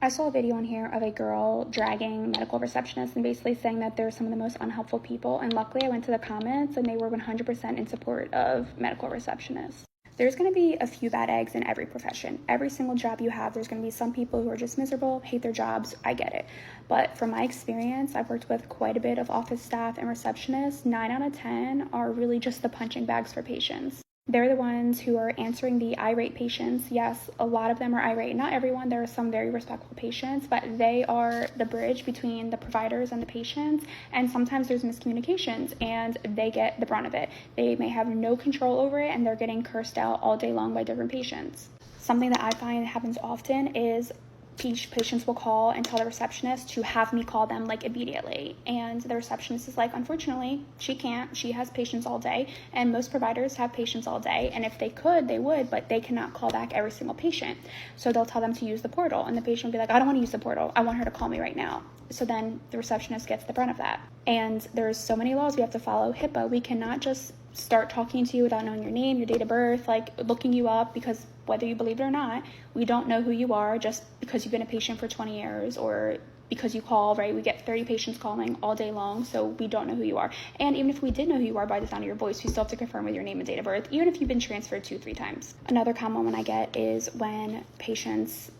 I saw a video on here of a girl dragging medical receptionists and basically saying that they're some of the most unhelpful people. And luckily I went to the comments and they were 100% in support of medical receptionists. There's going to be a few bad eggs in every profession. Every single job you have, there's going to be some people who are just miserable, hate their jobs. I get it. But from my experience, I've worked with quite a bit of office staff and receptionists. 9 out of 10 are really just the punching bags for patients. They're the ones who are answering the irate patients. Yes, a lot of them are irate. Not everyone. There are some very respectful patients, but they are the bridge between the providers and the patients. And sometimes there's miscommunications and they get the brunt of it. They may have no control over it and they're getting cursed out all day long by different patients. Something that I find happens often is patients will call and tell the receptionist to have me call them like immediately, and the receptionist is like, unfortunately she can't, she has patients all day, and most providers have patients all day, and if they could they would, but they cannot call back every single patient. So they'll tell them to use the portal, and the patient will be like, I don't want to use the portal, I want her to call me right now. So then the receptionist gets the brunt of that. And there's so many laws we have to follow. HIPAA, we cannot just start talking to you without knowing your name, your date of birth, like looking you up, because whether you believe it or not, we don't know who you are just because you've been a patient for 20 years or because you call, right? We get 30 patients calling all day long, so we don't know who you are. And even if we did know who you are by the sound of your voice, we still have to confirm with your name and date of birth, even if you've been transferred 2-3 times. Another common one I get is when patients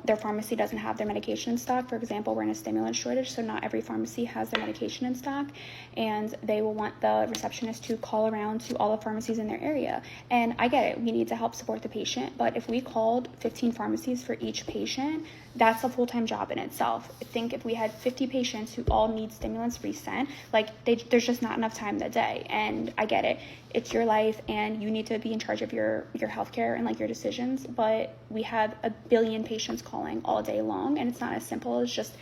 their pharmacy doesn't have their medication in stock. For example, we're in a stimulant shortage, so not every pharmacy has their medication in stock, and they will want the receptionist to call around to all the pharmacies in their area. And I get it, we need to help support the patient, but if we called 15 pharmacies for each patient, that's a full-time job in itself. I think if we had 50 patients who all need stimulants resent, there's just not enough time that day. And I get it, it's your life and you need to be in charge of your healthcare and your decisions, but we have a billion patients calling all day long, and it's not as simple as just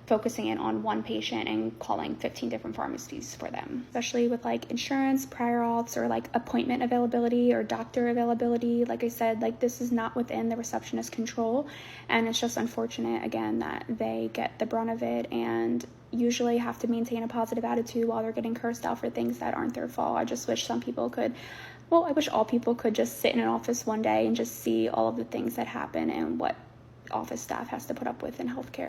focusing in on one patient and calling 15 different pharmacies for them, especially with insurance, prior auths, or appointment availability or doctor availability. Like I said, this is not within the receptionist's control, and it's just unfortunate again that they get the brunt of it and usually have to maintain a positive attitude while they're getting cursed out for things that aren't their fault. I just wish some people could, I wish all people could just sit in an office one day and just see all of the things that happen and what office staff has to put up with in healthcare.